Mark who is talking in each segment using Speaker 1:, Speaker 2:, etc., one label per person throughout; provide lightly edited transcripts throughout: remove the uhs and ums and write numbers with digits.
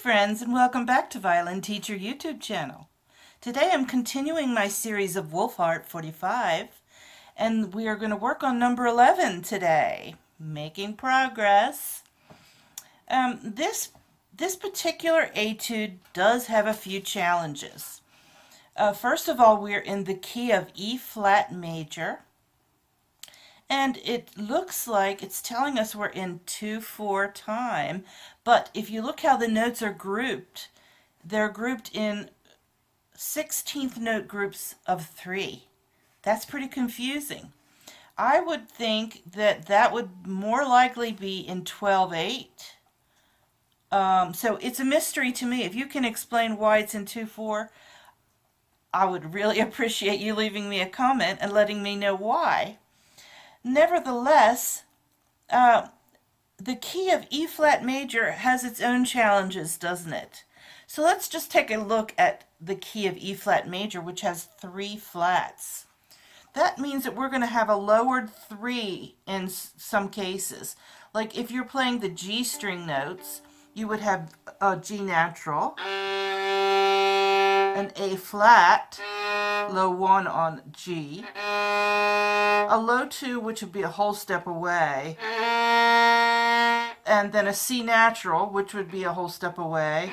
Speaker 1: friends, and welcome back to Violin Teacher YouTube channel. Today I'm continuing my series of Wohlfahrt 45, and we are going to work on number 11 today, making progress. This particular etude does have a few challenges. First of all, we're in the key of E flat major, and it looks like it's telling us we're in 2/4 time, but if you look how the notes are grouped, they're grouped in 16th note groups of 3. That's pretty confusing. I would think that that would more likely be in 12/8. So it's a mystery to me. If you can explain why it's in 2/4, I would really appreciate you leaving me a comment and letting me know why. Nevertheless, the key of E flat major has its own challenges, doesn't it? So let's just take a look at the key of E flat major, which has 3 flats. That means that we're going to have a lowered 3 in some cases. Like if you're playing the G string notes, you would have a G natural, an A flat, low 1 on G, a low 2, which would be a whole step away, and then a C natural, which would be a whole step away.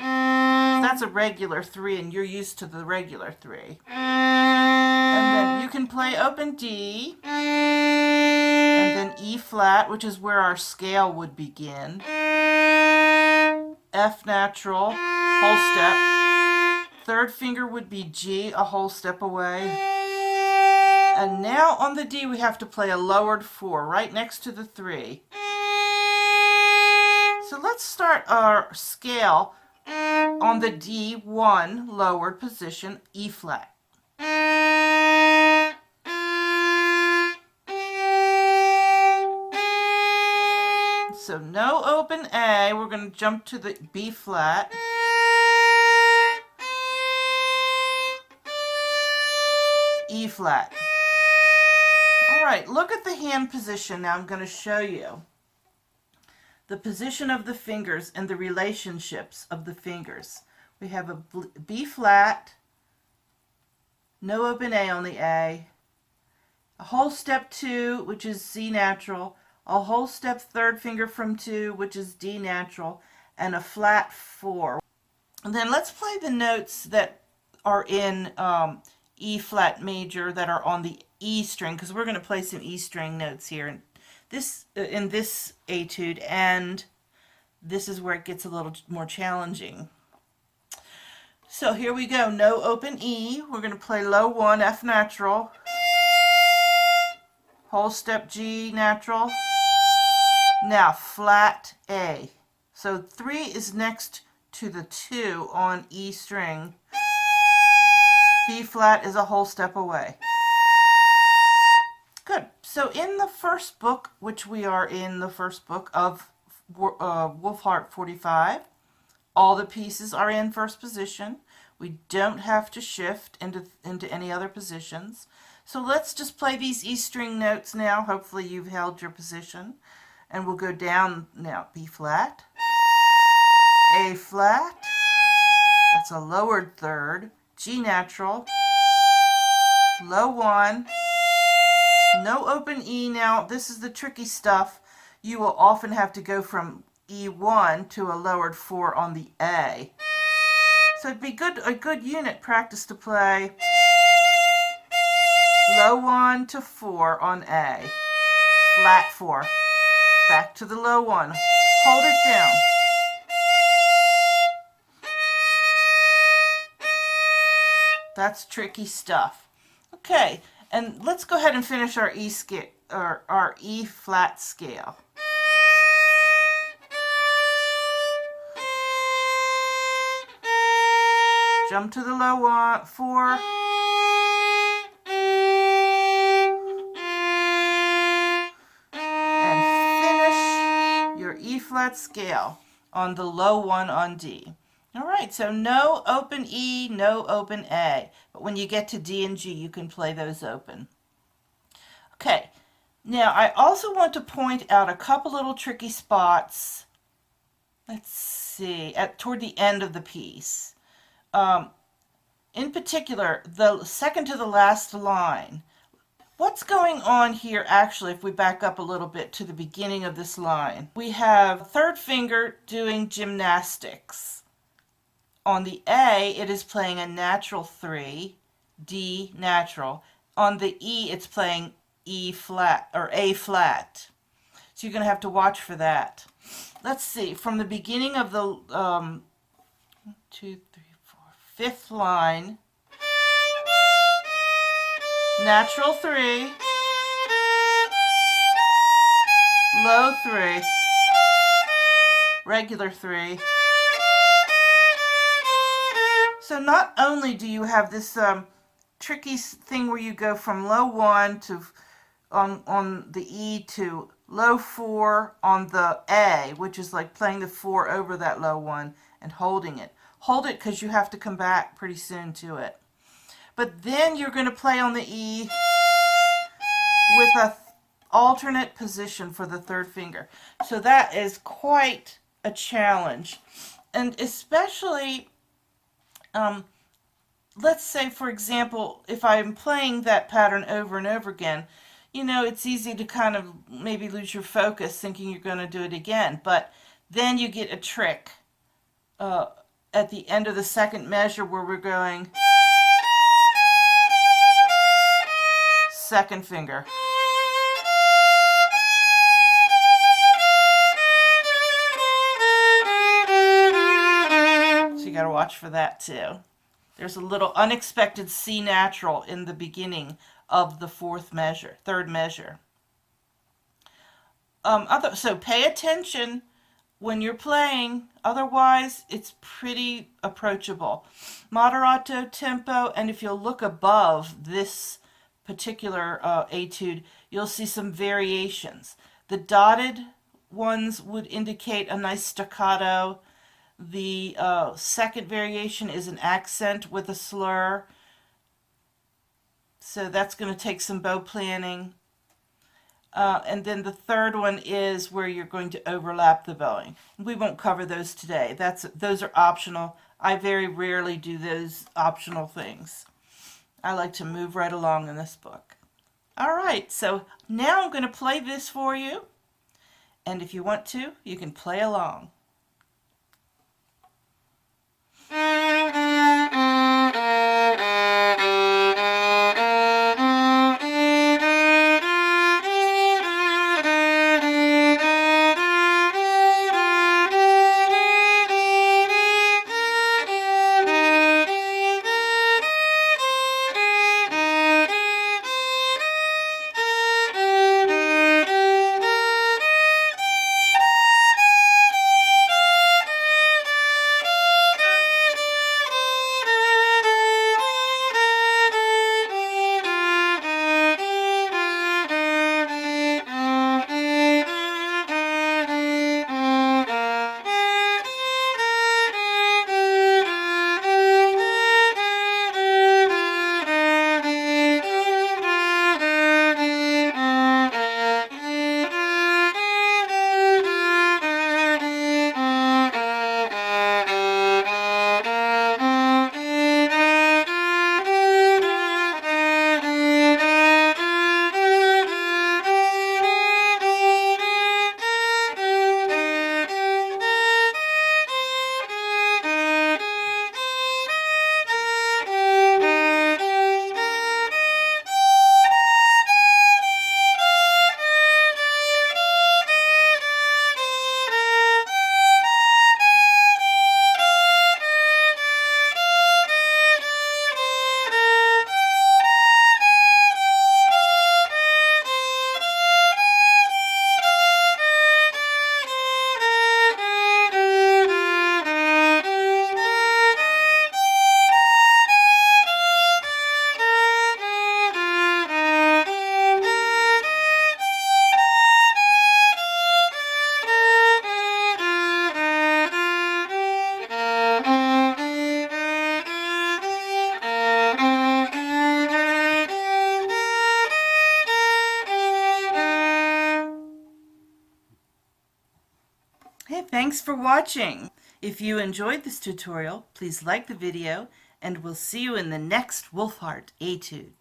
Speaker 1: That's a regular 3, and you're used to the regular 3. And then you can play open D, and then E flat, which is where our scale would begin, F natural, whole step, third finger would be G, a whole step away. And now on the D we have to play a lowered 4 right next to the 3. So let's start our scale on the D1 lowered position, E flat. So no open A, we're going to jump to the B flat. E flat. Alright, look at the hand position. Now I'm going to show you the position of the fingers and the relationships of the fingers. We have a B flat, no open A on the A, a whole step 2, which is C natural, a whole step third finger from 2, which is D natural, and a flat 4. And then let's play the notes that are in E flat major that are on the E string, because we're going to play some E string notes here in this etude, and this is where it gets a little more challenging. So here we go. No open E. We're going to play low 1 F natural, whole step G natural, now flat A. So 3 is next to the 2 on E string. B flat is a whole step away. Good. So in the first book, which we are in the first book of Wohlfahrt 45, all the pieces are in first position. We don't have to shift into any other positions. So let's just play these E string notes now. Hopefully you've held your position. And we'll go down now. B flat, A flat, that's a lowered third, G natural, low 1, no open E. Now this is the tricky stuff. You will often have to go from E1 to a lowered 4 on the A. So it'd be a good unit practice to play low 1 to 4 on A, flat 4, back to the low 1, hold it down. That's tricky stuff. Okay, and let's go ahead and finish our E scale, or our E flat scale. Jump to the low 1, 4. And finish your E flat scale on the low 1 on D. Alright, so no open E, no open A. But when you get to D and G, you can play those open. Okay, now I also want to point out a couple little tricky spots let's see, toward the end of the piece. In particular, the second to the last line. What's going on here actually, if we back up a little bit to the beginning of this line? We have third finger doing gymnastics. On the A, it is playing a natural 3, D natural. On the E, it's playing E flat or A flat. So you're going to have to watch for that. Let's see, from the beginning of the 1, 2, 3, 4, fifth line, natural 3, low 3, regular 3. So not only do you have this tricky thing where you go from low 1 to on the E to low 4 on the A, which is like playing the 4 over that low 1 and holding it. Hold it because you have to come back pretty soon to it. But then you're going to play on the E with an alternate position for the third finger. So that is quite a challenge. And especially, let's say, for example, if I'm playing that pattern over and over again, you know, it's easy to kind of maybe lose your focus thinking you're going to do it again. But then you get a trick at the end of the second measure where we're going second finger. So you got to watch for that too. There's a little unexpected C natural in the beginning of the third measure. So pay attention when you're playing, otherwise it's pretty approachable. Moderato tempo, and if you'll look above this particular etude, you'll see some variations. The dotted ones would indicate a nice staccato. The second variation is an accent with a slur. So that's going to take some bow planning. And then the third one is where you're going to overlap the bowing. We won't cover those today. Those are optional. I very rarely do those optional things. I like to move right along in this book. All right, so now I'm going to play this for you. And if you want to, you can play along. thanks for watching. If you enjoyed this tutorial, please like the video, and we'll see you in the next Wohlfahrt Etude.